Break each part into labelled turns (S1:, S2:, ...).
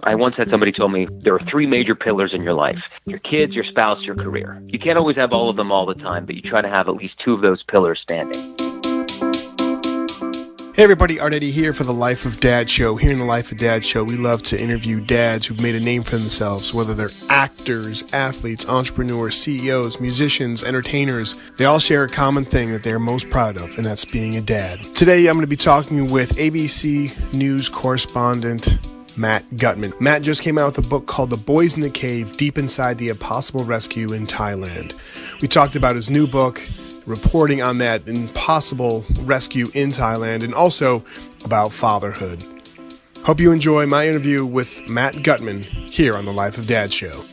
S1: I once had somebody tell me there are three major pillars in your life: your kids, your spouse, your career. You can't always have all of them all the time, but you try to have at least two of those pillars standing.
S2: Hey everybody, Eddy here for the Life of Dad show. Here in the Life of Dad show, we love to interview dads who've made a name for themselves, whether they're actors, athletes, entrepreneurs, CEOs, musicians, entertainers. They all share a common thing that they're most proud of, and that's being a dad. Today, I'm going to be talking with ABC News correspondent Matt Gutman. Matt just came out with a book called The Boys in the Cave, Deep Inside the Impossible Rescue in Thailand. We talked about his new book, reporting on that impossible rescue in Thailand, and also about fatherhood. Hope you enjoy my interview with Matt Gutman here on the Life of Dad show.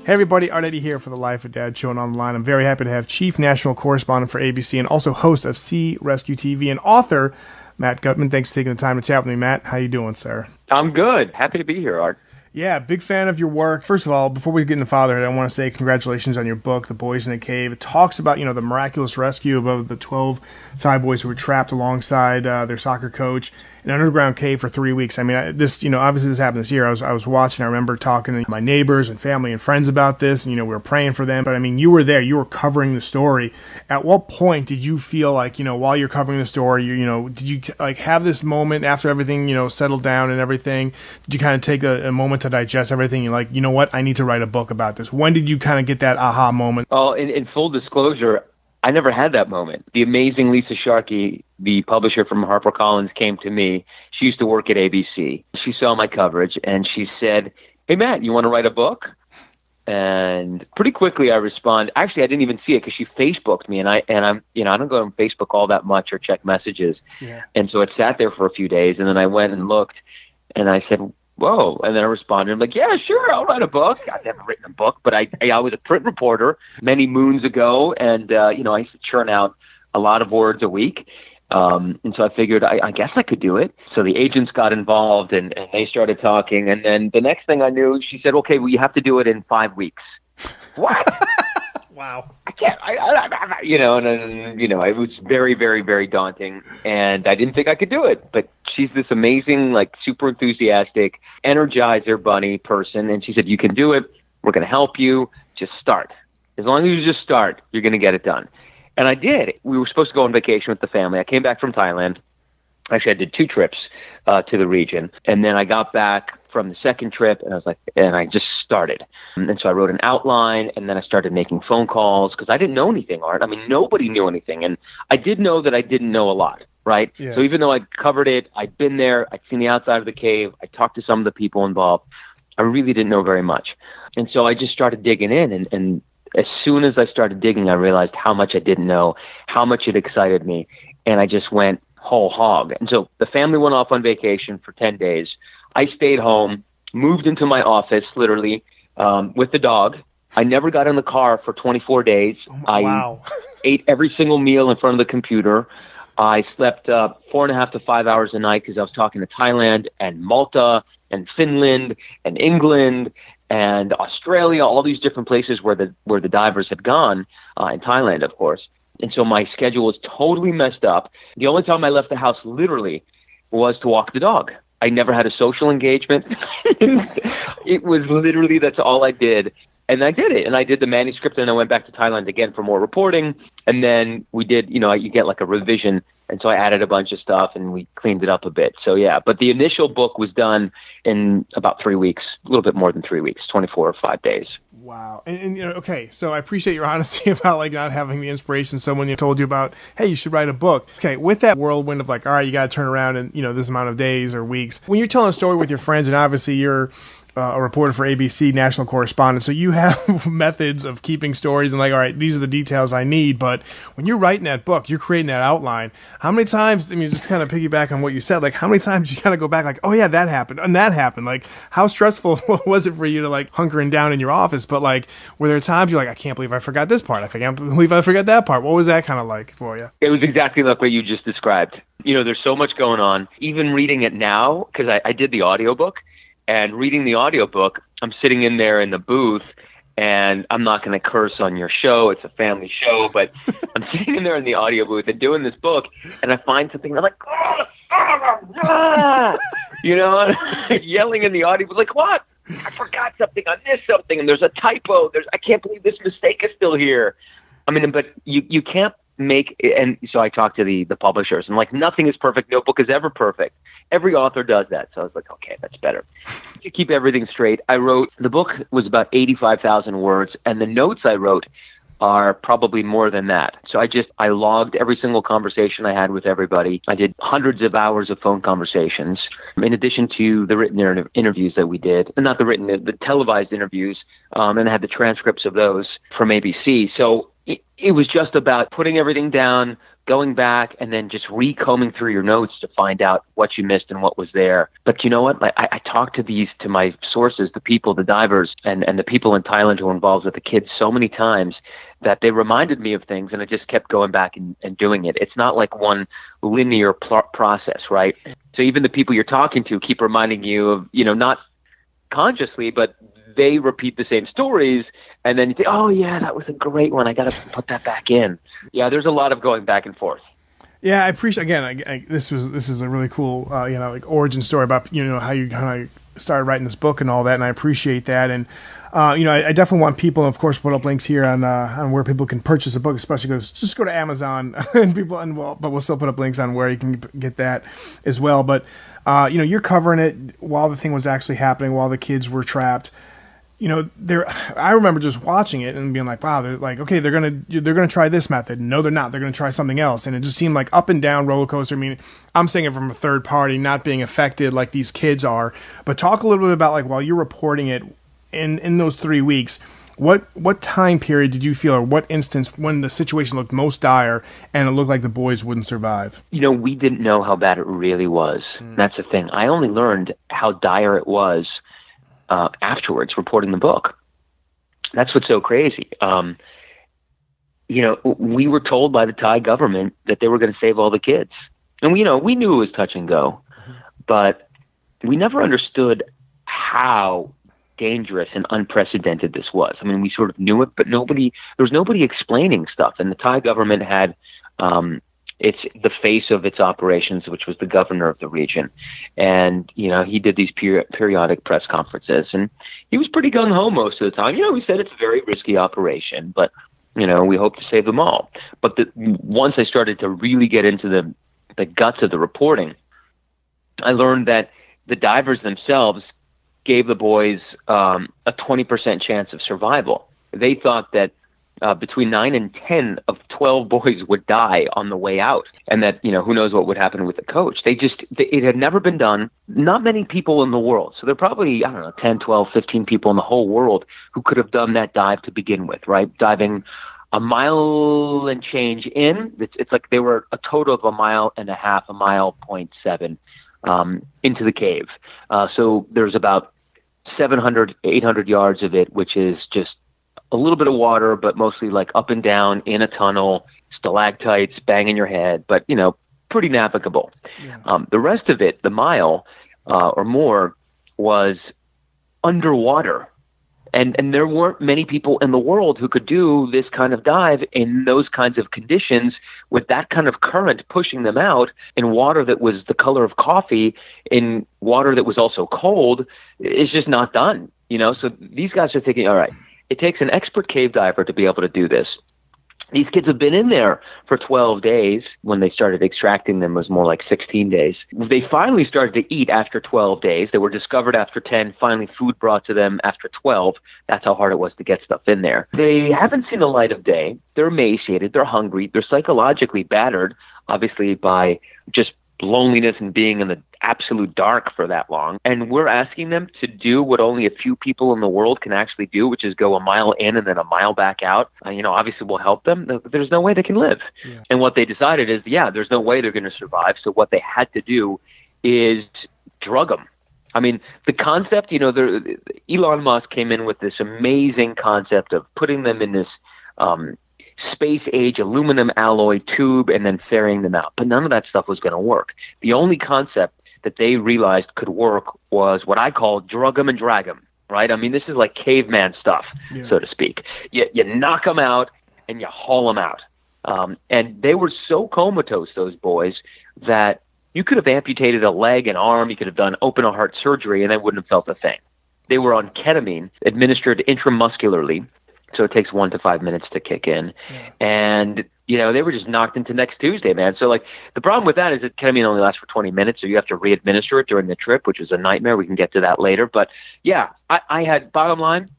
S2: Hey everybody, Eddy here for the Life of Dad show and online. I'm very happy to have Chief National Correspondent for ABC and also host of Sea Rescue TV and author Matt Gutman. Thanks for taking the time to chat with me, Matt. How you doing, sir?
S1: I'm good. Happy to be here, Art.
S2: Yeah, big fan of your work. First of all, before we get into fatherhood, I want to say congratulations on your book, The Boys in the Cave. It talks about, the miraculous rescue of the 12 Thai boys who were trapped alongside their soccer coach in an underground cave for 3 weeks. I mean, obviously this happened this year. I was watching. I remember talking to my neighbors and family and friends about this, and, we were praying for them. But, I mean, you were there. You were covering the story. At what point did you feel like, while you're covering the story, did you, have this moment after everything, settled down and everything? Did you kind of take a moment to digest everything? You're like, you know what? I need to write a book about this. When did you kind of get that aha moment?
S1: Well, in full disclosure, I never had that moment. The amazing Lisa Sharkey, the publisher from HarperCollins, came to me. She used to work at ABC. She saw my coverage and she said, "Hey, Matt, you want to write a book?" And pretty quickly I responded. Actually, I didn't even see it because she Facebooked me, and I don't go on Facebook all that much or check messages. Yeah. And so it sat there for a few days, and then I went and looked, and I said, "Whoa!" And then I responded, I'm like, "Yeah, sure, I'll write a book." I've never written a book, but I was a print reporter many moons ago, and I used to churn out a lot of words a week. And so I figured I guess I could do it. So the agents got involved and they started talking. And then the next thing I knew, she said, "Okay, well, you have to do it in 5 weeks." What?
S2: Wow.
S1: I can't, it was very, very, very daunting. And I didn't think I could do it. But she's this amazing, super enthusiastic, energizer bunny person. And she said, "You can do it. We're going to help you. Just start. As long as you just start, you're going to get it done." And I did. We were supposed to go on vacation with the family. I came back from Thailand. Actually, I did 2 trips to the region. And then I got back from the second trip, and I just started. And so I wrote an outline, and then I started making phone calls because I didn't know anything, Art. I mean, nobody knew anything. And I did know that I didn't know a lot, right? Yeah. So even though I covered it, I'd been there, I'd seen the outside of the cave, I talked to some of the people involved, I really didn't know very much. And so I just started digging in, and as soon as I started digging, I realized how much I didn't know, how much it excited me, and I just went whole hog. And so the family went off on vacation for 10 days. I stayed home, moved into my office, literally, with the dog. I never got in the car for 24 days.
S2: Wow.
S1: I ate every single meal in front of the computer. I slept 4.5 to 5 hours a night because I was talking to Thailand and Malta and Finland and England and Australia, all these different places where the divers had gone, in Thailand, of course. And so my schedule was totally messed up. The only time I left the house, literally, was to walk the dog. I never had a social engagement. It was literally, that's all I did. And I did it. And I did the manuscript, and I went back to Thailand again for more reporting. And then we did, you get like a revision. And so I added a bunch of stuff, and we cleaned it up a bit. So, yeah. But the initial book was done in about 3 weeks, a little bit more than 3 weeks, 24 or 5 days.
S2: Wow. And okay, so I appreciate your honesty about not having the inspiration. Someone told you about, hey, you should write a book. Okay, with that whirlwind of all right, you got to turn around in, this amount of days or weeks. When you're telling a story with your friends, and obviously you're a reporter for ABC National Correspondent, so you have methods of keeping stories and all right, these are the details I need. But when you're writing that book, you're creating that outline. How many times, just kind of piggyback on what you said, how many times you kind of go back oh yeah, that happened and that happened. How stressful was it for you to hunkering down in your office? But were there times you're I can't believe I forgot this part. I can't believe I forgot that part. What was that kind of like for you?
S1: It was exactly like what you just described. There's so much going on. Even reading it now, because I did the audiobook. And reading the audiobook, I'm sitting in there in the booth, and I'm not going to curse on your show. It's a family show, but I'm sitting in there in the audio booth and doing this book, and I find something, and I'm like, yelling in the audio booth, like, what? I forgot something. I missed something, and there's a typo. I can't believe this mistake is still here. I mean, but you can't make, and so I talked to the publishers, and like, nothing is perfect. No book is ever perfect. Every author does that. So I was like, okay, that's better. To keep everything straight, the book was about 85,000 words, and the notes I wrote are probably more than that. So I logged every single conversation I had with everybody. I did hundreds of hours of phone conversations, in addition to the written interviews that we did, and not the televised interviews, and I had the transcripts of those from ABC. So it was just about putting everything down, going back, and then just recombing through your notes to find out what you missed and what was there. But you know what? I talked to my sources, the people, the divers, and the people in Thailand who were involved with the kids so many times that they reminded me of things, and I just kept going back and doing it. It's not like one linear process, right? So even the people you're talking to keep reminding you of, not consciously, but they repeat the same stories, and then you think, oh yeah, that was a great one. I got to put that back in. Yeah, there's a lot of going back and forth.
S2: Yeah, I appreciate. Again, this is a really cool, origin story about how you kind of started writing this book and all that, and I appreciate that. And I definitely want people, of course, put up links here on where people can purchase the book, especially just go to Amazon and but we'll still put up links on where you can get that as well. But you're covering it while the thing was actually happening, while the kids were trapped. I remember just watching it and being like, wow, they're like, okay, they're gonna try this method. No, they're not. They're gonna try something else, and it just seemed like up and down roller coaster. I mean, I'm saying it from a third party, not being affected like these kids are. But talk a little bit about, like, while you're reporting it in those 3 weeks, what time period did you feel, or what instance when the situation looked most dire and it looked like the boys wouldn't survive?
S1: We didn't know how bad it really was. That's the thing. I only learned how dire it was afterwards, reporting the book. That's what's so crazy. We were told by the Thai government that they were going to save all the kids. And we knew it was touch and go, but we never understood how dangerous and unprecedented this was. I mean, we sort of knew it, but there was nobody explaining stuff. And the Thai government had, it's the face of its operations, which was the governor of the region. And, he did these periodic press conferences, and he was pretty gung-ho most of the time. He said it's a very risky operation, but, we hope to save them all. But once I started to really get into the guts of the reporting, I learned that the divers themselves gave the boys a 20% chance of survival. They thought that between 9 and 10 of 12 boys would die on the way out, and that, who knows what would happen with the coach. It had never been done. Not many people in the world. So there are probably, 10, 12, 15 people in the whole world who could have done that dive to begin with, right? Diving a mile and change in. It's like they were a total of 1.5 miles, 1.7 miles into the cave. So there's about 700, 800 yards of it, which is just a little bit of water, but mostly like up and down in a tunnel, stalactites banging your head, but, pretty navigable. Yeah. The rest of it, the mile or more, was underwater. And there weren't many people in the world who could do this kind of dive in those kinds of conditions with that kind of current pushing them out in water that was the color of coffee, in water that was also cold. It's just not done, So these guys are thinking, all right, it takes an expert cave diver to be able to do this. These kids have been in there for 12 days. When they started extracting them, it was more like 16 days. They finally started to eat after 12 days. They were discovered after 10, finally food brought to them after 12. That's how hard it was to get stuff in there. They haven't seen the light of day. They're emaciated. They're hungry. They're psychologically battered, obviously, by just loneliness and being in the absolute dark for that long. And we're asking them to do what only a few people in the world can actually do, which is go a mile in and then a mile back out. Obviously we'll help them. There's no way they can live. Yeah. And what they decided is, there's no way they're going to survive. So what they had to do is drug them. I mean, the concept, Elon Musk came in with this amazing concept of putting them in this space-age aluminum alloy tube and then ferrying them out. But none of that stuff was going to work. The only concept that they realized could work was what I call drug them and drag them, right? I mean, this is like caveman stuff, so to speak. You knock them out and you haul them out. And they were so comatose, those boys, that you could have amputated a leg, an arm, you could have done open heart surgery, and they wouldn't have felt a thing. They were on ketamine, administered intramuscularly, so it takes 1 to 5 minutes to kick in. Yeah. And, they were just knocked into next Tuesday, man. So, the problem with that is that ketamine only lasts for 20 minutes, so you have to re-administer it during the trip, which is a nightmare. We can get to that later. But, yeah, I had, bottom line,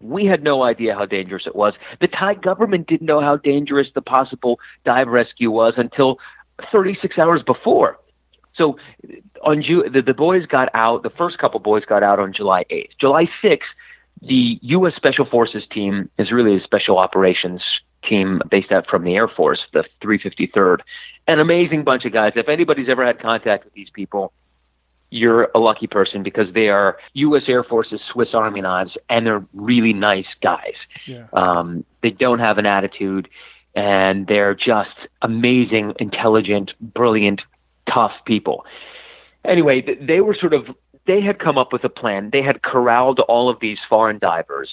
S1: we had no idea how dangerous it was. The Thai government didn't know how dangerous the possible dive rescue was until 36 hours before. So the boys got out, the first couple boys got out on July 8th. July 6th, the U.S. Special Forces team is really a special operations team based out from the Air Force, the 353rd. An amazing bunch of guys. If anybody's ever had contact with these people, you're a lucky person because they are U.S. Air Force's Swiss Army knives, and they're really nice guys. Yeah. They don't have an attitude, and they're just amazing, intelligent, brilliant, tough people. Anyway, they had come up with a plan. They had corralled all of these foreign divers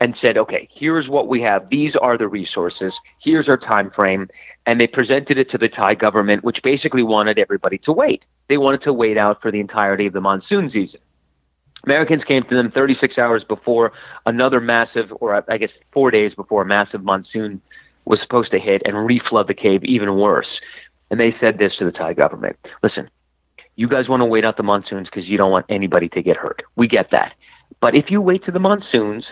S1: and said, okay, here's what we have. These are the resources. Here's our time frame. And they presented it to the Thai government, which basically wanted everybody to wait. They wanted to wait out for the entirety of the monsoon season. Americans came to them 36 hours before another massive, or I guess 4 days before a massive monsoon was supposed to hit and reflood the cave even worse. And they said this to the Thai government: listen, you guys want to wait out the monsoons because you don't want anybody to get hurt. We get that. But if you wait to the monsoons,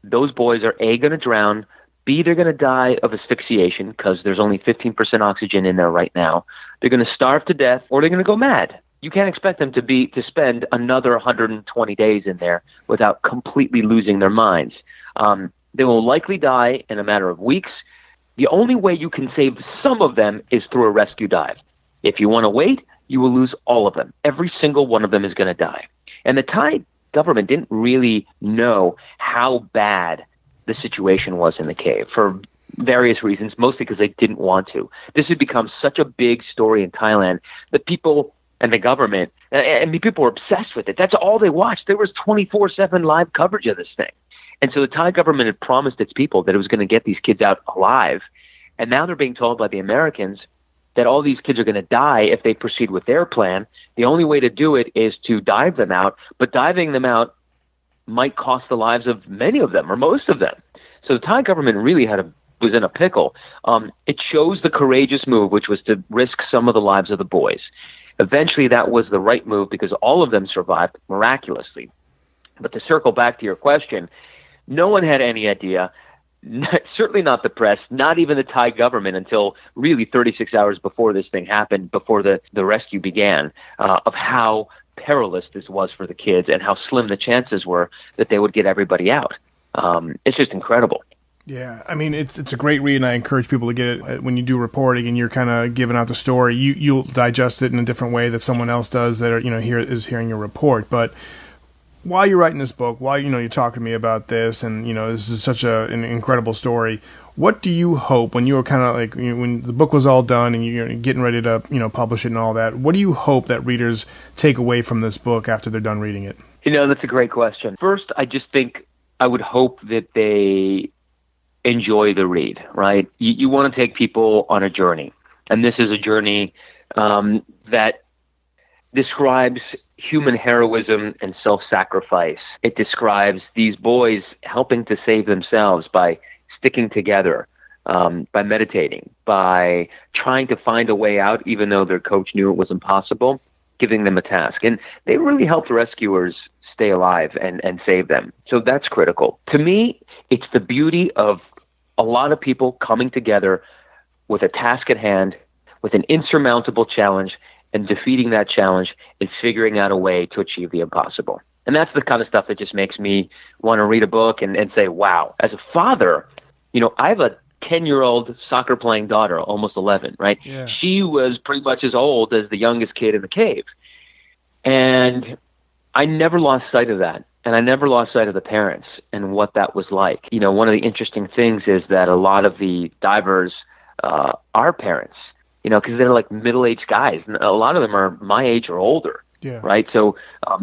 S1: those boys are A, going to drown, B, they're going to die of asphyxiation because there's only 15% oxygen in there right now. They're going to starve to death, or they're going to go mad. You can't expect them to spend another 120 days in there without completely losing their minds. They will likely die in a matter of weeks. The only way you can save some of them is through a rescue dive. If you want to wait, you will lose all of them. Every single one of them is going to die. And the Thai government didn't really know how bad the situation was in the cave for various reasons, mostly because they didn't want to. This had become such a big story in Thailand that people and the government, people were obsessed with it. That's all they watched. There was 24/7 live coverage of this thing. And so the Thai government had promised its people that it was going to get these kids out alive. And now they're being told by the Americans that all these kids are going to die if they proceed with their plan. The only way to do it is to dive them out, but diving them out might cost the lives of many of them or most of them. So the Thai government really was in a pickle. It chose the courageous move, which was to risk some of the lives of the boys. Eventually, that was the right move because all of them survived miraculously. But to circle back to your question, no one had any idea. Certainly not the press, not even the Thai government until really 36 hours before this thing happened, before the rescue began, of how perilous this was for the kids and how slim the chances were that they would get everybody out. It's just incredible.
S2: Yeah, I mean, it's a great read, and I encourage people to get it. When you do reporting and you're kind of giving out the story, you'll digest it in a different way that someone else does that is hearing your report. But while you're writing this book, while you're talking to me about this, and this is such an incredible story, what do you hope when you were kind of like when the book was all done and you're getting ready to publish it and all that? What do you hope that readers take away from this book after they're done reading it?
S1: That's a great question. First, I just think I would hope that they enjoy the read. Right? You want to take people on a journey, and this is a journey that describes human heroism and self-sacrifice. It describes these boys helping to save themselves by sticking together, by meditating, by trying to find a way out even though their coach knew it was impossible, giving them a task. And they really helped rescuers stay alive and save them. So that's critical. To me, it's the beauty of a lot of people coming together with a task at hand, with an insurmountable challenge, and defeating that challenge is figuring out a way to achieve the impossible. And that's the kind of stuff that just makes me want to read a book and say, wow. As a father, I have a 10-year-old soccer-playing daughter, almost 11, right? Yeah. She was pretty much as old as the youngest kid in the cave. And I never lost sight of that. And I never lost sight of the parents and what that was like. One of the interesting things is that a lot of the divers are parents, because they're like middle-aged guys. And a lot of them are my age or older.
S2: Yeah.
S1: Right. So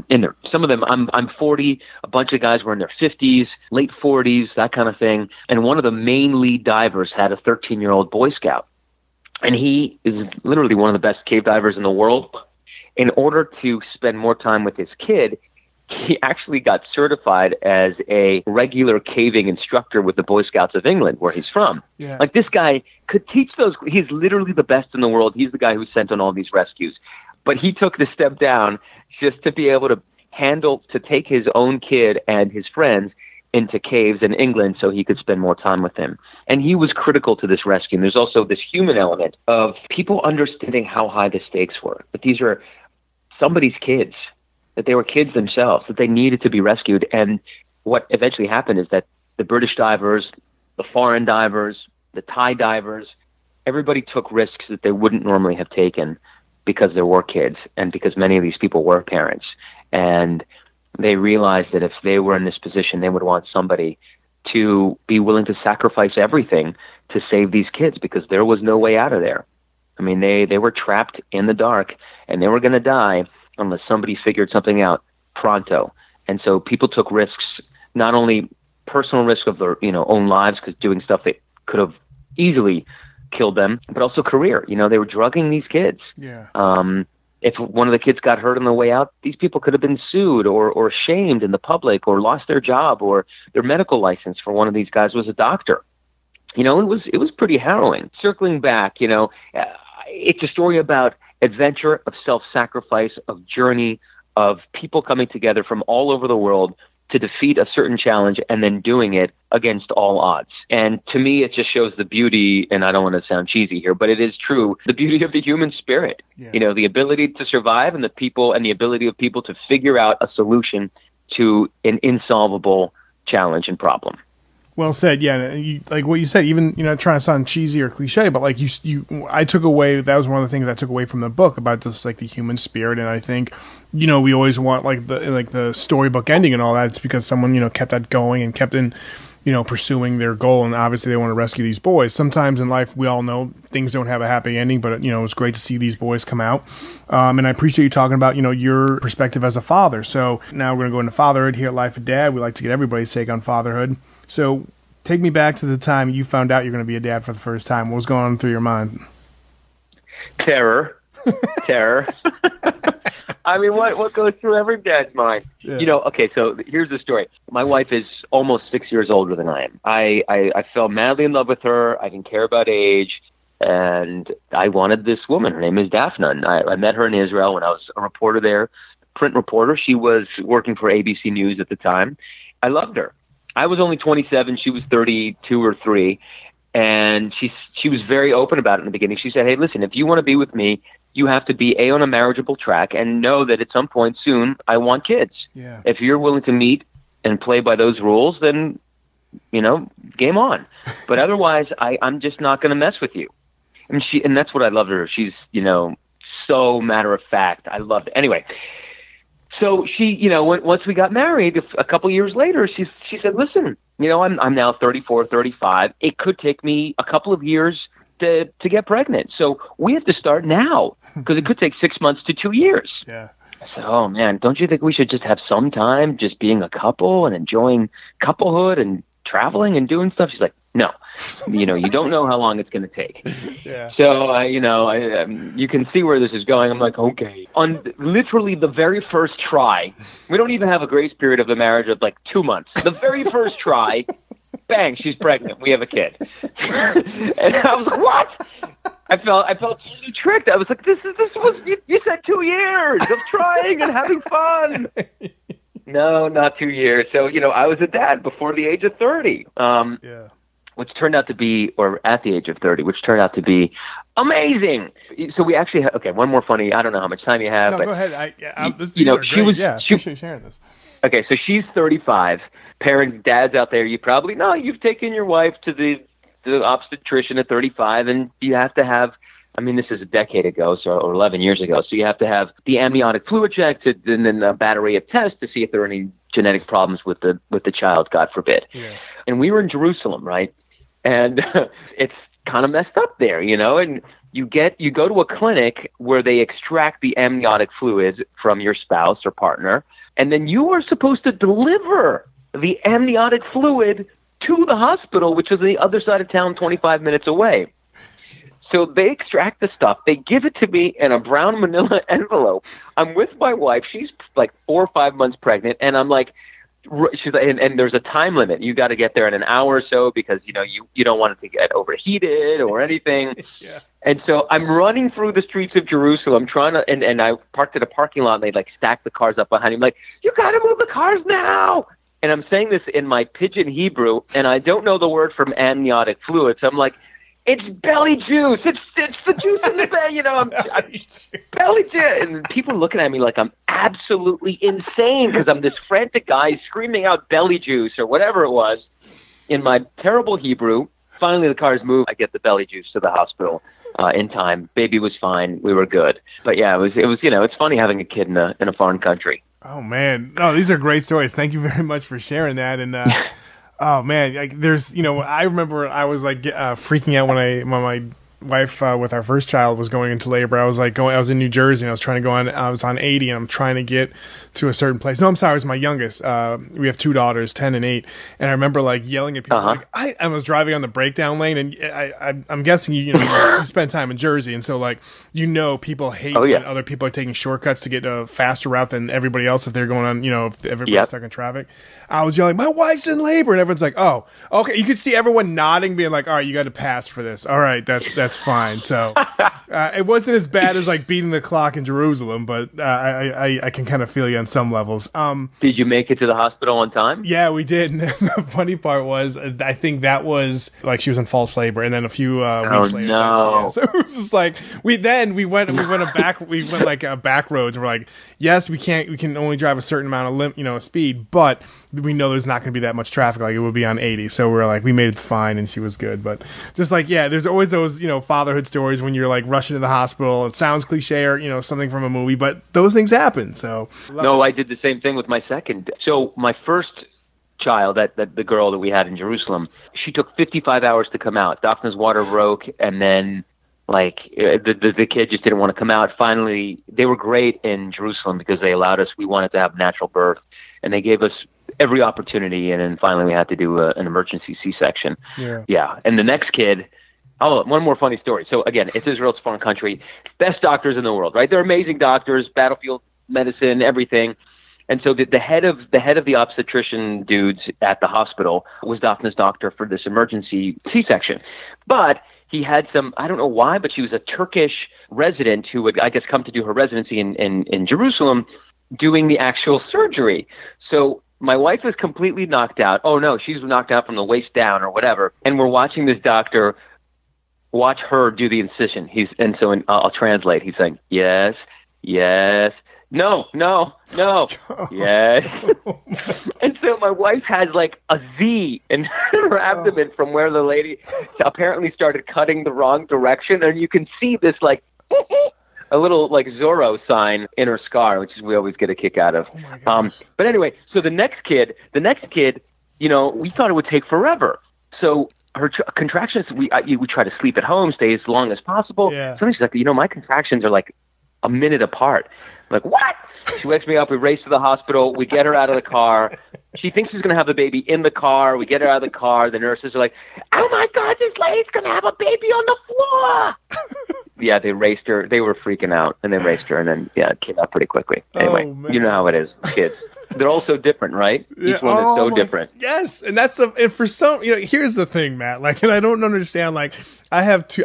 S1: in there, some of them, I'm 40. A bunch of guys were in their 50s, late 40s, that kind of thing. And one of the main lead divers had a 13-year-old Boy Scout, and he is literally one of the best cave divers in the world. In order to spend more time with his kid, he actually got certified as a regular caving instructor with the Boy Scouts of England, where he's from.
S2: Yeah.
S1: Like, this guy could teach those. He's literally the best in the world. He's the guy who sent on all these rescues. But he took the step down just to be able to take his own kid and his friends into caves in England so he could spend more time with them. And he was critical to this rescue. And there's also this human element of people understanding how high the stakes were. But these are somebody's kids, that they were kids themselves, that they needed to be rescued. And what eventually happened is that the British divers, the foreign divers, the Thai divers, everybody took risks that they wouldn't normally have taken because there were kids and because many of these people were parents. And they realized that if they were in this position, they would want somebody to be willing to sacrifice everything to save these kids, because there was no way out of there. I mean, they were trapped in the dark, and they were going to die unless somebody figured something out pronto. And so people took risks, not only personal risk of their own lives, because doing stuff that could have easily killed them, but also career. They were drugging these kids.
S2: Yeah.
S1: If one of the kids got hurt on the way out, these people could have been sued or shamed in the public or lost their job or their medical license, for one of these guys was a doctor. It was pretty harrowing. Circling back, it's a story about adventure, of self-sacrifice, of journey, of people coming together from all over the world to defeat a certain challenge and then doing it against all odds. And to me, it just shows the beauty, and I don't want to sound cheesy here, but it is true, the beauty of the human spirit. Yeah. The ability to survive, and the ability of people to figure out a solution to an insolvable challenge and problem.
S2: Well said. Yeah, like what you said, even trying to sound cheesy or cliche, but like I took away, that was one of the things I took away from the book about just like the human spirit. And I think we always want like the storybook ending and all that. It's because someone kept that going and kept in pursuing their goal, and obviously they want to rescue these boys. Sometimes in life, we all know things don't have a happy ending, but it was great to see these boys come out. And I appreciate you talking about your perspective as a father. So now we're gonna go into fatherhood here at Life of Dad. We like to get everybody's take on fatherhood. So take me back to the time you found out you're going to be a dad for the first time. What was going on through your mind?
S1: Terror. I mean, what goes through every dad's mind? Yeah. Okay, so here's the story. My wife is almost 6 years older than I am. I fell madly in love with her. I didn't care about age. And I wanted this woman. Her name is Daphne. And I met her in Israel when I was a reporter there, print reporter. She was working for ABC News at the time. I loved her. I was only 27. She was 32 or 3. And she was very open about it in the beginning. She said, hey, listen, if you want to be with me, you have to be on a marriageable track and know that at some point soon I want kids.
S2: Yeah.
S1: If you're willing to meet and play by those rules, then, game on. But otherwise, I'm just not going to mess with you. And that's what I loved her. She's, so matter of fact. I loved it. Anyway. So she, once we got married, a couple years later, she said, listen, I'm now 34, 35. It could take me a couple of years to get pregnant. So we have to start now, because it could take 6 months to 2 years.
S2: Yeah.
S1: I said, oh, man, don't you think we should just have some time just being a couple and enjoying couplehood and traveling and doing stuff? She's like, no, you don't know how long it's going to take.
S2: Yeah.
S1: So, you can see where this is going. I'm like, okay. On literally the very first try, we don't even have a grace period of the marriage of like 2 months. The very first try, bang, she's pregnant. We have a kid. And I was like, what? I felt totally tricked. I was like, this was, you said 2 years of trying and having fun. No, not 2 years. So, I was a dad before the age of 30.
S2: Yeah.
S1: Which turned out to be, or at the age of 30, which turned out to be amazing. So we actually have, one more funny, I don't know how much time you have.
S2: No,
S1: but
S2: go ahead. These are great. Appreciate sharing this.
S1: Okay, so she's 35. Parents, dads out there, you probably know you've taken your wife to the obstetrician at 35, and you have to have, this is a decade ago, or 11 years ago, so you have to have the amniotic fluid checked, and then a battery of tests to see if there are any genetic problems with the child, God forbid.
S2: Yeah.
S1: And we were in Jerusalem, right? And it's kind of messed up there, and you go to a clinic where they extract the amniotic fluid from your spouse or partner, and then you are supposed to deliver the amniotic fluid to the hospital, which is on the other side of town, 25 minutes away. So they extract the stuff. They give it to me in a brown manila envelope. I'm with my wife. She's like 4 or 5 months pregnant, and I'm like, and there's a time limit. You got to get there in an hour or so because you don't want it to get overheated or anything.
S2: Yeah.
S1: And so I'm running through the streets of Jerusalem trying to, and I parked at a parking lot, and they like stack the cars up behind me. I'm like, you got to move the cars now. And I'm saying this in my pidgin Hebrew, and I don't know the word from amniotic fluid. So I'm like, it's belly juice. It's the juice in the belly. I'm belly juice. And people are looking at me like I'm absolutely insane because I'm this frantic guy screaming out belly juice or whatever it was in my terrible Hebrew. Finally, the cars move. I get the belly juice to the hospital in time. Baby was fine. We were good. But yeah, it was. It's funny having a kid in a foreign country.
S2: Oh man, no, these are great stories. Thank you very much for sharing that. And oh man, like there's, I remember I was like freaking out when my wife with our first child was going into labor. I was in New Jersey and I was on 80 and I'm trying to get to a certain place. No, I'm sorry, it was my youngest. We have 2 daughters, 10 and 8. And I remember like yelling at people, I was driving on the breakdown lane, and I'm guessing you spend time in Jersey, and so like people hate when other people are taking shortcuts to get a faster route than everybody else if they're going on, if everybody's stuck in traffic. I was yelling, my wife's in labor, and everyone's like, oh, okay. You could see everyone nodding, being like, all right, you got to pass for this. All right, that's fine. So it wasn't as bad as like beating the clock in Jerusalem, but I can kind of feel you on some levels.
S1: Did you make it to the hospital on time?
S2: Yeah, we did. And the funny part was, I think that was like she was in false labor, and then a few weeks later.
S1: No.
S2: So it was just like we went back roads. We're like, yes, we can only drive a certain amount of speed, but we know there's not going to be that much traffic like it would be on 80. So we're like, we made it fine, and she was good. But just like, yeah, there's always those fatherhood stories when you're like rushing to the hospital. It sounds cliche or something from a movie, but those things happen. So
S1: no, I did the same thing with my second. So my first child, that the girl that we had in Jerusalem, she took 55 hours to come out. Daphne's water broke, and then like the kid just didn't want to come out. Finally, they were great in Jerusalem because they allowed us. We wanted to have natural birth, and they gave us every opportunity. And then finally, we had to do an emergency C-section. Yeah. And the next kid. Oh, one more funny story. So again, it's Israel, it's a foreign country. Best doctors in the world, right? They're amazing doctors, battlefield medicine, everything. And so the head of the obstetrician dudes at the hospital was Daphne's doctor for this emergency C-section. But he had some, I don't know why, but she was a Turkish resident who would, I guess, come to do her residency in Jerusalem doing the actual surgery. So my wife is completely knocked out. Oh no, she's knocked out from the waist down or whatever. And we're watching this doctor watch her do the incision. I'll translate. He's saying, yes, no, yes. And so my wife has like a Z in her abdomen from where the lady apparently started cutting the wrong direction. And you can see this like a little like Zorro sign in her scar, which is we always get a kick out of. But anyway, so the next kid, we thought it would take forever. So her contractions, we try to sleep at home, stay as long as possible.
S2: Yeah.
S1: Sometimes she's like, my contractions are like a minute apart. I'm like, what? She wakes me up. We race to the hospital. We get her out of the car. She thinks she's going to have the baby in the car. We get her out of the car. The nurses are like, oh my God, this lady's going to have a baby on the floor. Yeah, they raced her. They were freaking out, and they raced her, and then, it came out pretty quickly. Anyway, you know how it is, kids. They're all so different, right? Each one is so different.
S2: Yes, and and for some, here's the thing, Matt. Like, and I don't understand. Like, I have 2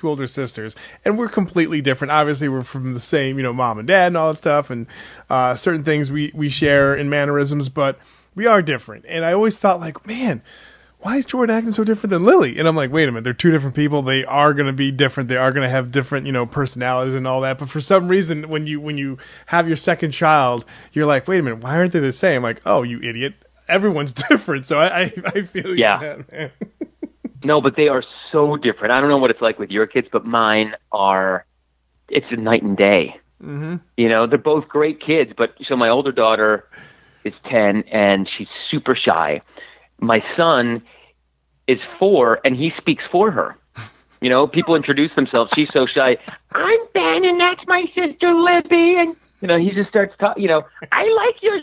S2: older sisters, and we're completely different. Obviously, we're from the same, mom and dad and all that stuff, and certain things we share in mannerisms, but we are different. And I always thought, like, man, why is Jordan acting so different than Lily? And I'm like, wait a minute, they're 2 different people. They are going to be different. They are going to have different, personalities and all that. But for some reason, when you have your second child, you're like, wait a minute, why aren't they the same? Like, oh, you idiot. Everyone's different. So I feel you, man.
S1: No, but they are so different. I don't know what it's like with your kids, but mine are, it's a night and day.
S2: Mm-hmm.
S1: They're both great kids. But so my older daughter is 10 and she's super shy. My son is 4 and he speaks for her. People introduce themselves. She's so shy. I'm Ben, and that's my sister Libby. And, he just starts talking, I like your...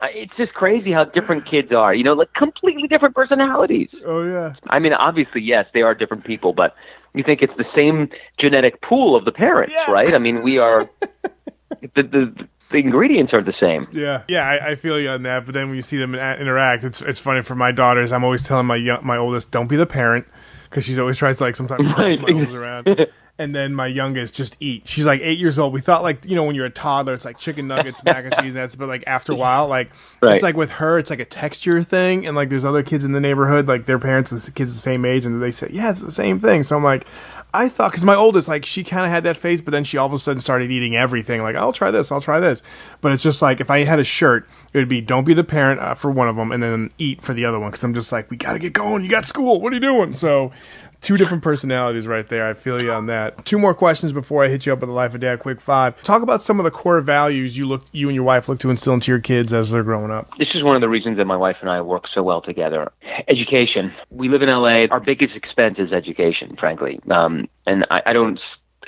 S1: It's just crazy how different kids are, like completely different personalities.
S2: Oh, yeah.
S1: I mean, obviously, yes, they are different people, but you think it's the same genetic pool of the parents, right? I mean, we are... the ingredients are the same.
S2: Yeah, I feel you on that. But then when you see them interact, it's funny for my daughters. I'm always telling my oldest, don't be the parent, because she's always tries to like sometimes push my oldest around. And then my youngest, just eat. She's like 8 years old. We thought like, when you're a toddler, it's like chicken nuggets, mac and cheese, but like after a while, like It's like with her, it's like a texture thing. And like there's other kids in the neighborhood, like their parents, the kids the same age, and they say, yeah, it's the same thing. So I'm like, I thought, because my oldest, like she kind of had that phase, but then she all of a sudden started eating everything. Like, I'll try this. But it's just like, if I had a shirt, it would be, don't be the parent for one of them, and then eat for the other one. Because I'm just like, we got to get going. You got school. What are you doing? So... two different personalities right there. I feel you on that. Two more questions before I hit you up with the Life of Dad Quick 5. Talk about some of the core values you and your wife look to instill into your kids as they're growing up.
S1: This is one of the reasons that my wife and I work so well together. Education. We live in LA. Our biggest expense is education, frankly. And I don't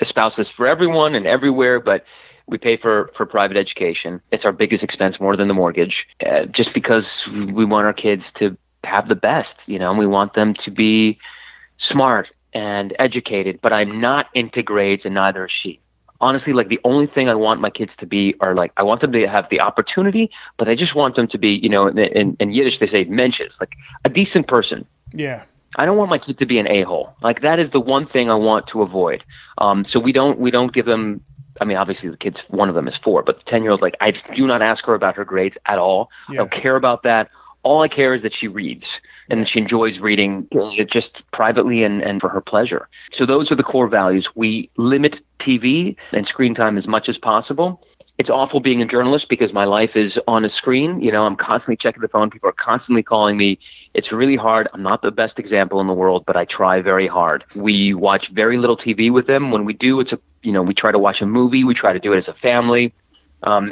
S1: espouse this for everyone and everywhere, but we pay for private education. It's our biggest expense, more than the mortgage, just because we want our kids to have the best, and we want them to be smart and educated, but I'm not into grades, and neither is she. Honestly, like the only thing I want my kids to be are like, I want them to have the opportunity, but I just want them to be, in Yiddish they say Mensch, like a decent person.
S2: Yeah.
S1: I don't want my kid to be an a-hole. Like that is the one thing I want to avoid. So we don't give them, I mean, obviously the kids, one of them is 4, but the 10-year-old, like I do not ask her about her grades at all. Yeah. I don't care about that. All I care is that she reads. And she enjoys reading just privately and for her pleasure. So those are the core values. We limit TV and screen time as much as possible. It's awful being a journalist because my life is on a screen. I'm constantly checking the phone. People are constantly calling me. It's really hard. I'm not the best example in the world, but I try very hard. We watch very little TV with them. When we do, we try to watch a movie. We try to do it as a family.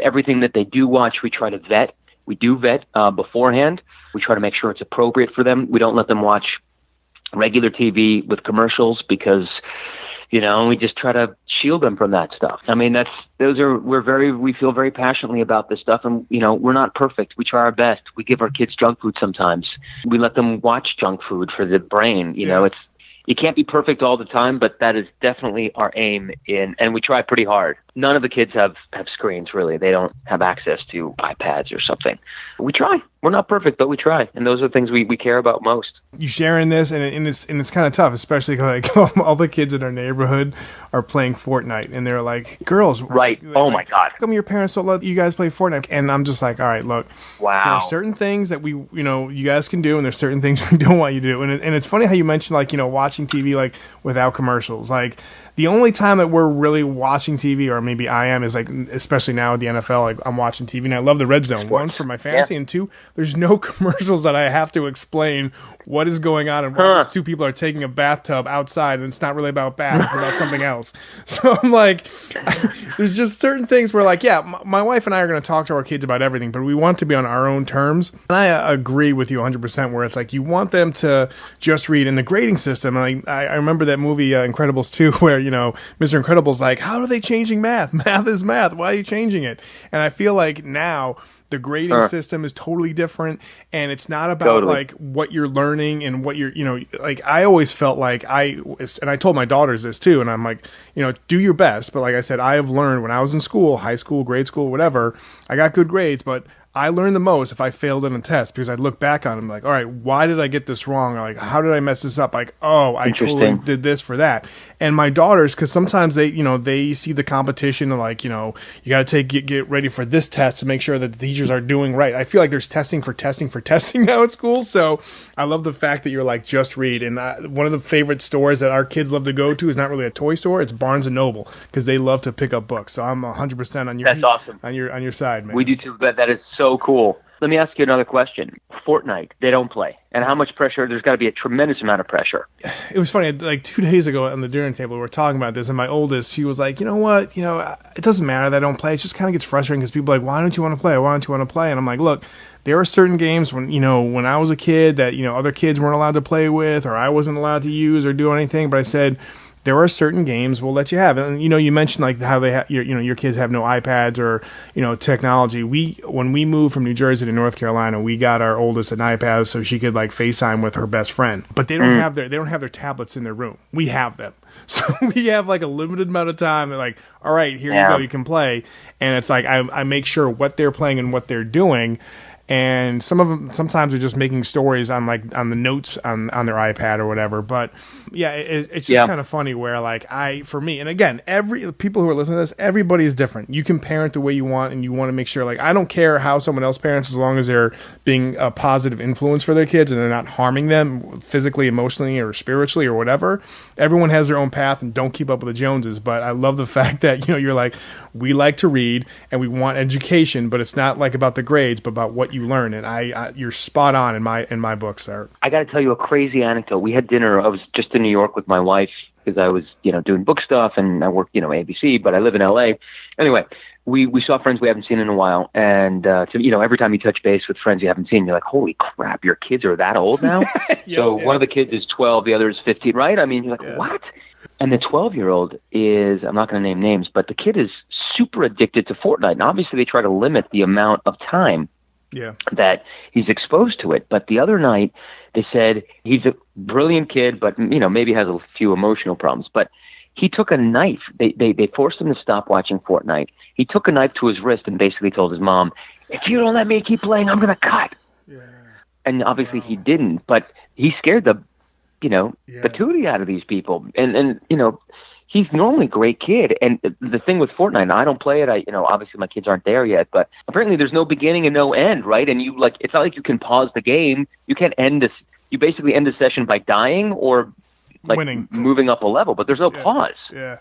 S1: Everything that they do watch, we try to vet. We do vet beforehand. We try to make sure it's appropriate for them. We don't let them watch regular TV with commercials because, we just try to shield them from that stuff. I mean, we feel very passionately about this stuff, and, we're not perfect. We try our best. We give our kids junk food sometimes. We let them watch junk food for the brain. You can't be perfect all the time, but that is definitely our aim and we try pretty hard. None of the kids have screens, really. They don't have access to iPads or something. We try. We're not perfect, but we try. And those are the things we care about most.
S2: You sharing this, and it's kind of tough, especially because all the kids in our neighborhood are playing Fortnite, and they're like, girls.
S1: Right. My God.
S2: How come your parents don't let you guys play Fortnite? And I'm just like, all right, look.
S1: Wow.
S2: There are certain things that you guys can do, and there's certain things we don't want you to do. And it's funny how you mentioned, watching TV, without commercials. The only time that we're really watching TV, or maybe I am, is especially now with the NFL, I'm watching TV, and I love the Red Zone. One, for my fantasy, and two, there's no commercials that I have to explain what is going on and why those two people are taking a bathtub outside, and it's not really about baths, it's about something else. So I'm like, there's just certain things where my wife and I are going to talk to our kids about everything, but we want to be on our own terms. And I agree with you 100% where it's you want them to just read. In the grading system, I remember that movie Incredibles 2 where, Mr. Incredible's like, how are they changing math? Math is math. Why are you changing it? And I feel like now the grading system is totally different, and it's not about what you're learning and what you're, I always felt and I told my daughters this too, and I'm like, do your best. But like I said, I have learned when I was in school, high school, grade school, whatever, I got good grades, but I learned the most if I failed in a test because I'd look back on it and be like, all right, why did I get this wrong? Or how did I mess this up? I totally did this for that. And my daughters, because sometimes they see the competition and you got to get ready for this test to make sure that the teachers are doing right. I feel like there's testing for testing now at school. So I love the fact that you're just read. And one of the favorite stores that our kids love to go to is not really a toy store. It's Barnes and Noble because they love to pick up books. So I'm 100% on your
S1: That's awesome.
S2: on your side, man.
S1: We do too. That is so cool. Let me ask you another question. Fortnite, they don't play. And how much pressure? There's got to be a tremendous amount of pressure.
S2: It was funny, like 2 days ago on the dinner table, we were talking about this, and my oldest, she was like, you know what, it doesn't matter that I don't play. It just kind of gets frustrating because people are like, why don't you want to play? Why don't you want to play? And I'm like, look, there are certain games when I was a kid that, other kids weren't allowed to play with, or I wasn't allowed to use or do anything, but I said, there are certain games we'll let you have. And, you mentioned like how they your kids have no iPads or, technology. When we moved from New Jersey to North Carolina, we got our oldest an iPad so she could like FaceTime with her best friend. But they don't have their tablets in their room. We have them. So we have like a limited amount of time. They're like, all right, here you go, you can play. And it's like, I make sure what they're playing and what they're doing. And some of them sometimes are just making stories on the notes on their iPad or whatever. But yeah, it's just kind of funny where for me, and again, every people who are listening to this, everybody is different. You can parent the way you want, and you want to make sure I don't care how someone else parents as long as they're being a positive influence for their kids and they're not harming them physically, emotionally, or spiritually or whatever. Everyone has their own path, and don't keep up with the Joneses. But I love the fact that you're like, we like to read and we want education, but it's not like about the grades, but about what you learn. And you're spot on in my book, sir. I
S1: got to tell you a crazy anecdote. We had dinner. I was just in New York with my wife because I was, doing book stuff, and I work, ABC, but I live in LA. Anyway, we saw friends we haven't seen in a while. And, every time you touch base with friends you haven't seen, you're like, holy crap, your kids are that old now? One of the kids is 12, the other is 15, right? I mean, you're like, what? And the 12-year-old is, I'm not going to name names, but the kid is super addicted to Fortnite. And obviously they try to limit the amount of time that he's exposed to it. But the other night they said he's a brilliant kid, but, maybe has a few emotional problems. But he took a knife. They forced him to stop watching Fortnite. He took a knife to his wrist and basically told his mom, if you don't let me keep playing, I'm going to cut. Yeah. And obviously he didn't, but he scared the patootie out of these people. And he's normally a great kid. And the thing with Fortnite, I don't play it. Obviously my kids aren't there yet, but apparently there's no beginning and no end, right? And it's not like you can pause the game. You can't end this. You basically end the session by dying or
S2: winning,
S1: moving up a level, but there's no pause.
S2: Yeah.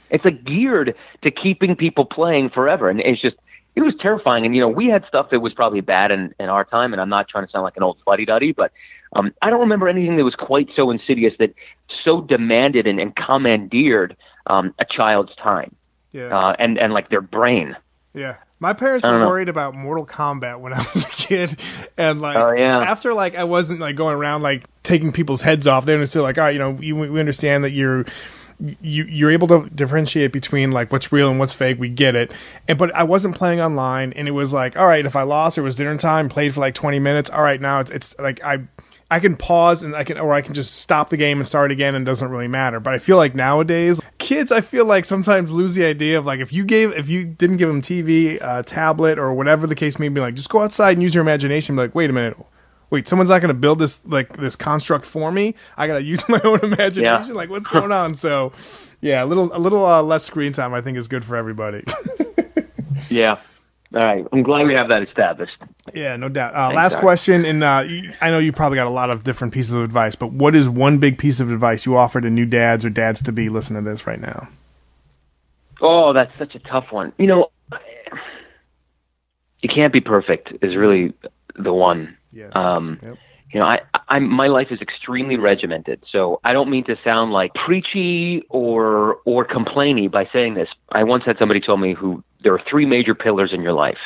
S1: It's geared to keeping people playing forever. And it was terrifying. And, we had stuff that was probably bad in our time. And I'm not trying to sound like an old fuddy-duddy, but I don't remember anything that was quite so insidious that so demanded and commandeered a child's time and their brain.
S2: Yeah. My parents were worried about Mortal Kombat when I was a kid. And after I wasn't going around taking people's heads off, they're still all right, we understand that you're able to differentiate between what's real and what's fake. We get it. But I wasn't playing online, and it was all right, if I lost or it was dinner time, played for 20 minutes. All right, now it's I can pause and I can just stop the game and start again, and it doesn't really matter. But I feel like nowadays kids, I feel sometimes lose the idea of if you didn't give them TV, tablet, or whatever the case may be, just go outside and use your imagination. Be wait a minute. Wait, someone's not going to build this this construct for me. I got to use my own imagination.
S1: Yeah.
S2: What's going on? So, yeah, a little less screen time I think is good for everybody.
S1: Yeah. All right. I'm glad we have that established.
S2: Yeah, no doubt. Last question, and I know you probably got a lot of different pieces of advice, but what is one big piece of advice you offer to new dads or dads-to-be listening to this right now?
S1: Oh, that's such a tough one. You can't be perfect is really the one.
S2: Yes.
S1: Yep. My life is extremely regimented, so I don't mean to sound preachy or complainy by saying this. I once had somebody tell me there are 3 major pillars in your life: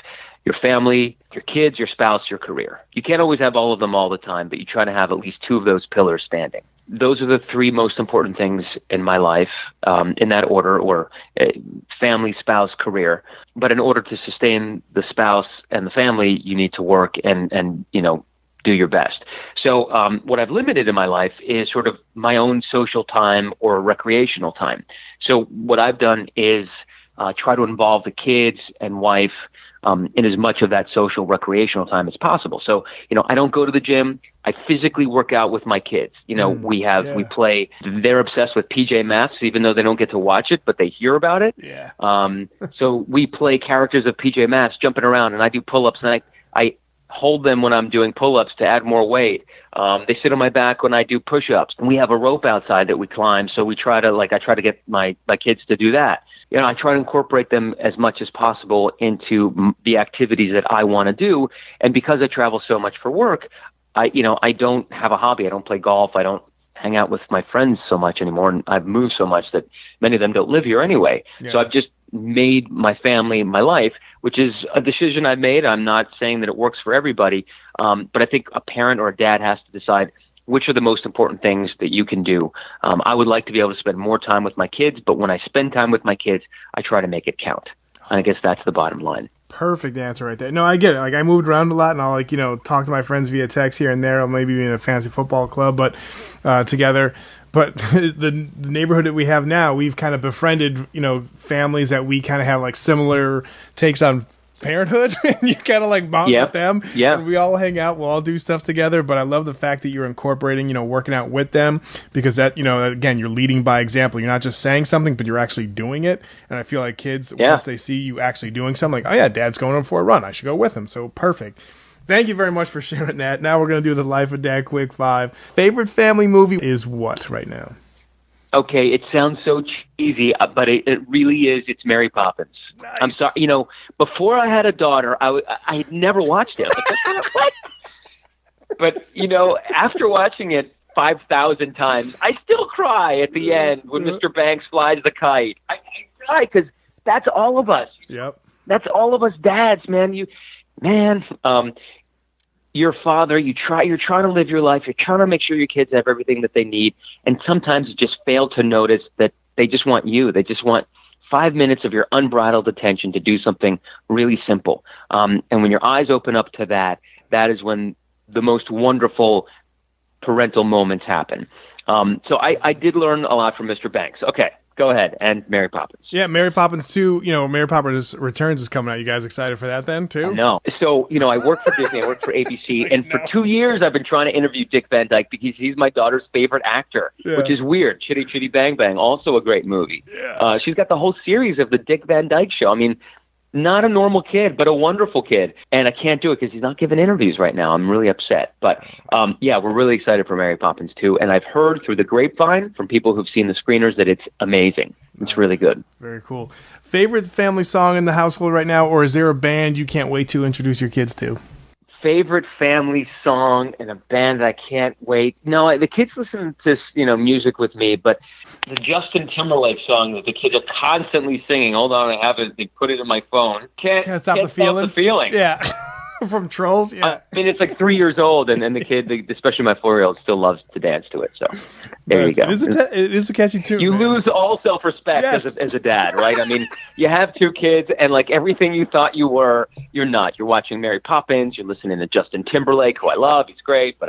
S1: your family, your kids, your spouse, your career. You can't always have all of them all the time, but you try to have at least 2 of those pillars standing. Those are the 3 most important things in my life, in that order, or family, spouse, career. But in order to sustain the spouse and the family, you need to work and do your best. So what I've limited in my life is sort of my own social time or recreational time. So what I've done is try to involve the kids and wife in as much of that social recreational time as possible. So, I don't go to the gym. I physically work out with my kids. We play, they're obsessed with PJ Masks, even though they don't get to watch it, but they hear about it.
S2: Yeah.
S1: So we play characters of PJ Masks jumping around, and I do pull-ups, and I hold them when I'm doing pull-ups to add more weight. They sit on my back when I do push-ups, and we have a rope outside that we climb. So we try to I try to get my kids to do that. I try to incorporate them as much as possible into the activities that I want to do. And because I travel so much for work, I don't have a hobby. I don't play golf. I don't hang out with my friends so much anymore. And I've moved so much that many of them don't live here anyway. Yeah. So I've just made my family my life, which is a decision I've made. I'm not saying that it works for everybody. But I think a parent or a dad has to decide which are the most important things that you can do. I would like to be able to spend more time with my kids, but when I spend time with my kids, I try to make it count. And I guess that's the bottom line.
S2: Perfect answer right there. No, I get it. Like, I moved around a lot, and I'll, talk to my friends via text here and there, or maybe in a fantasy football club, but together. But the neighborhood that we have now, we've kind of befriended, families that we kind of have like similar takes on parenthood, and you kind of like bond with them. Yeah. And we all hang out. We'll all do stuff together. But I love the fact that you're incorporating, working out with them, because that, again, you're leading by example. You're not just saying something, but you're actually doing it. And I feel like kids, once they see you actually doing something, like, oh yeah, Dad's going for a run, I should go with him. So perfect. Thank you very much for sharing that. Now we're going to do the Life of Dad Quick 5. Favorite family movie is what right now?
S1: Okay, it sounds so cheesy, but it really is. It's Mary Poppins. Nice. I'm sorry. Before I had a daughter, I had never watched it. What? But, after watching it 5,000 times, I still cry at the end when Mr. Banks flies the kite. I cry because that's all of us.
S2: Yep.
S1: That's all of us dads, man. Your father, you're trying to live your life. You're trying to make sure your kids have everything that they need. And sometimes you just fail to notice that they just want you. They just want 5 minutes of your unbridled attention to do something really simple. And when your eyes open up to that, that is when the most wonderful parental moments happen. So I did learn a lot from Mr. Banks. Okay. Go ahead. And Mary Poppins.
S2: Yeah, Mary Poppins 2, Mary Poppins Returns is coming out. You guys excited for that then, too?
S1: No. So, I work for Disney. I work for ABC. And for 2 years, I've been trying to interview Dick Van Dyke because he's my daughter's favorite actor, which is weird. Chitty Chitty Bang Bang, also a great movie. Yeah. She's got the whole series of the Dick Van Dyke Show. I mean, not a normal kid, but a wonderful kid. And I can't do it because he's not giving interviews right now. I'm really upset. But, we're really excited for Mary Poppins 2. And I've heard through the grapevine from people who've seen the screeners that it's amazing. It's really good.
S2: Very cool. Favorite family song in the household right now, or is there a band you can't wait to introduce your kids to?
S1: Favorite family song and a band I can't wait. No, the kids listen to, music with me, but the Justin Timberlake song that the kids are constantly singing. Hold on, I have it. They put it in my phone. Can't
S2: stop the feeling. Yeah. From Trolls, yeah.
S1: I mean, it's like 3 years old, and the kid, especially my 4-year-old, still loves to dance to it. So there you go.
S2: It is a catchy tune.
S1: You lose all self-respect as a dad, right? I mean, you have 2 kids, and like everything you thought you were, you're not. You're watching Mary Poppins. You're listening to Justin Timberlake, who I love. He's great, but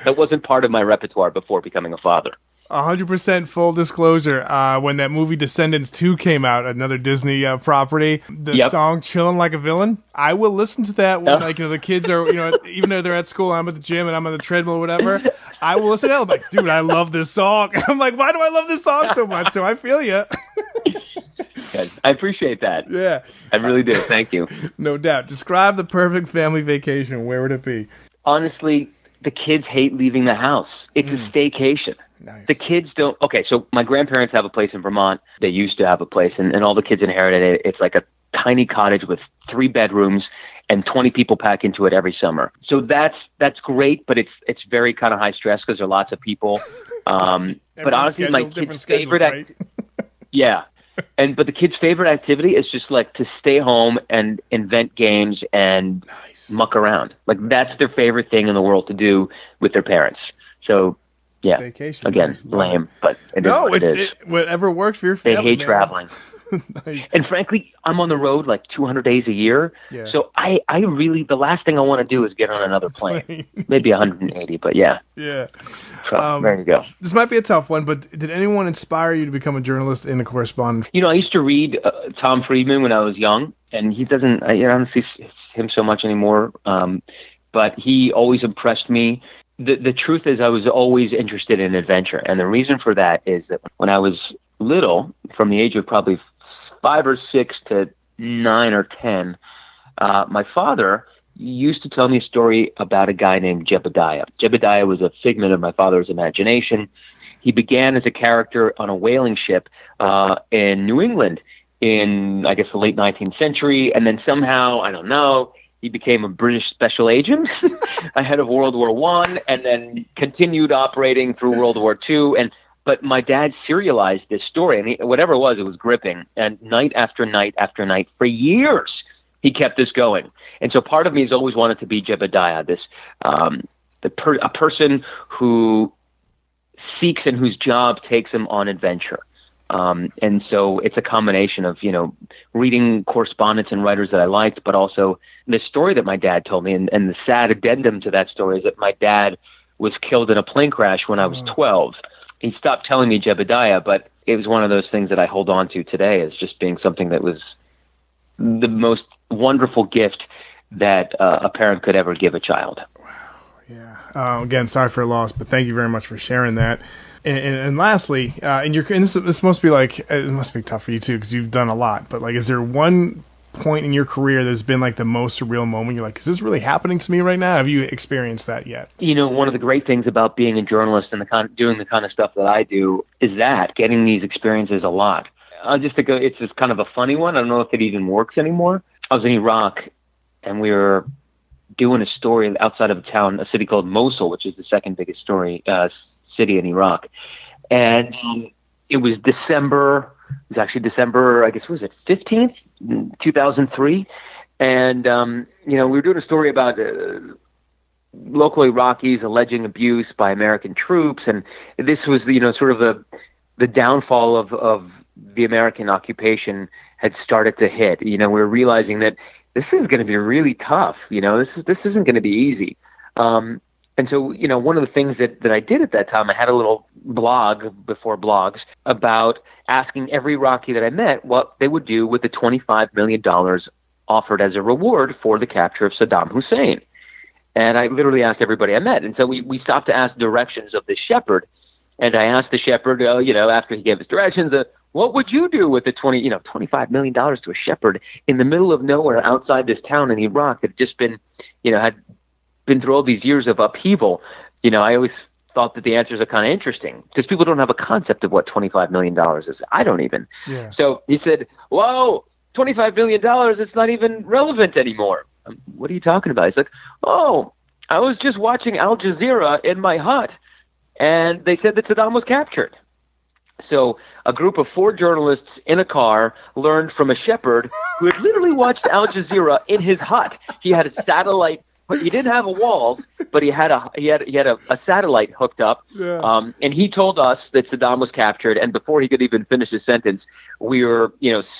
S1: that wasn't part of my repertoire before becoming a father.
S2: 100% full disclosure. When that movie Descendants 2 came out, another Disney property, the song "Chillin' Like a Villain," I will listen to that when the kids are, even though they're at school, I'm at the gym and I'm on the treadmill or whatever. I will listen to it. I'm like, dude, I love this song. I'm like, why do I love this song so much? So I feel you.
S1: Good. I appreciate that.
S2: Yeah,
S1: I really do. Thank you.
S2: No doubt. Describe the perfect family vacation. Where would it be?
S1: Honestly, the kids hate leaving the house. It's a staycation.
S2: Nice.
S1: The kids don't. Okay, so my grandparents have a place in Vermont. They used to have a place, and all the kids inherited it. It's like a tiny cottage with 3 bedrooms, and 20 people pack into it every summer. So that's great, but it's very kind of high stress because there are lots of people. But honestly, my kids' favorite but the kids' favorite activity is just like to stay home and invent games and muck around. Like that's their favorite thing in the world to do with their parents. So. Yeah, staycation. Again, lame, but it is what it is.
S2: Whatever works for your family.
S1: They hate traveling. Nice. And frankly, I'm on the road like 200 days a year. Yeah. So I really, the last thing I want to do is get on another plane. Maybe 180, but yeah.
S2: Yeah.
S1: So, there you go.
S2: This might be a tough one, but did anyone inspire you to become a journalist and a correspondent?
S1: I used to read Tom Friedman when I was young, and he doesn't, I don't see him so much anymore, but he always impressed me. The truth is I was always interested in adventure. And the reason for that is that when I was little, from the age of probably 5 or 6 to 9 or 10, my father used to tell me a story about a guy named Jebediah. Jebediah was a figment of my father's imagination. He began as a character on a whaling ship in New England. in, I guess, the late 19th century. And then somehow, I don't know, he became a British special agent ahead of World War I, and then continued operating through World War II. But my dad serialized this story, and whatever it was gripping. And night after night after night, for years, he kept this going. And so part of me has always wanted to be Jebediah, this a person who seeks and whose job takes him on adventure. And so it's a combination of, reading correspondence and writers that I liked, but also the story that my dad told me. And the sad addendum to that story is that my dad was killed in a plane crash when I was 12. He stopped telling me Jebediah, but it was one of those things that I hold on to today as just being something that was the most wonderful gift that a parent could ever give a child.
S2: Wow. Yeah. Again, sorry for your loss, but thank you very much for sharing that. And lastly, and this must be it must be tough for you too, because you've done a lot, but is there one point in your career that's been the most surreal moment? You're like, is this really happening to me right now? Have you experienced that yet?
S1: One of the great things about being a journalist and doing the kind of stuff that I do is that getting these experiences a lot. It's just kind of a funny one. I don't know if it even works anymore. I was in Iraq, and we were doing a story outside of a city called Mosul, which is the second biggest city in Iraq. And it was December, I guess, was it 15th, 2003? And, we were doing a story about local Iraqis alleging abuse by American troops. And this was, sort of the downfall of the American occupation had started to hit. We were realizing that this is going to be really tough. This isn't going to be easy. And so, one of the things that I did at that time, I had a little blog before blogs about asking every Iraqi that I met what they would do with the $25 million offered as a reward for the capture of Saddam Hussein. And I literally asked everybody I met. And so we stopped to ask directions of this shepherd. And I asked the shepherd, after he gave his directions, what would you do with the $25 million to a shepherd in the middle of nowhere outside this town in Iraq that had just been, had been through all these years of upheaval? I always thought that the answers are kind of interesting because people don't have a concept of what $25 million is. I don't even. Yeah. So he said, whoa, $25 million, it's not even relevant anymore. What are you talking about? He's like, oh, I was just watching Al Jazeera in my hut, and they said that Saddam was captured. So a group of 4 journalists in a car learned from a shepherd who had literally watched Al Jazeera in his hut. He had a satellite. He didn't have a wall, but he had a satellite hooked up. Yeah. And he told us that Saddam was captured. And before he could even finish his sentence, we were,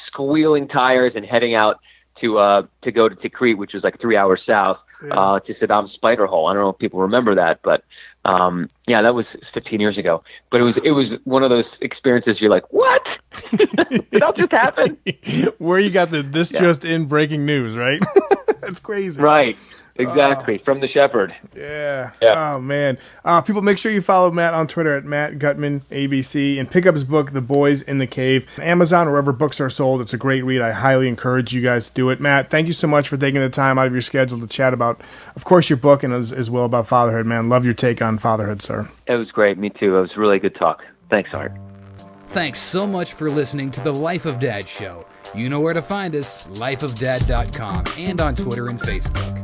S1: squealing tires and heading out to go to Tikrit, which was 3 hours south, to Saddam's spider hole. I don't know if people remember that, but that was 15 years ago. But it was one of those experiences you're like, what? Did that just happen?
S2: Where you got just in breaking news, right? That's crazy.
S1: Right. Exactly, from the shepherd.
S2: Yeah. Oh, man. People, make sure you follow Matt on Twitter at Matt Gutman, ABC, and pick up his book, The Boys in the Cave. Amazon or wherever books are sold. It's a great read. I highly encourage you guys to do it. Matt, thank you so much for taking the time out of your schedule to chat about, of course, your book and as well about fatherhood, man. Love your take on fatherhood, sir.
S1: It was great. Me too. It was really good talk. Thanks, Art.
S3: Thanks so much for listening to the Life of Dad Show. You know where to find us, lifeofdad.com, and on Twitter and Facebook.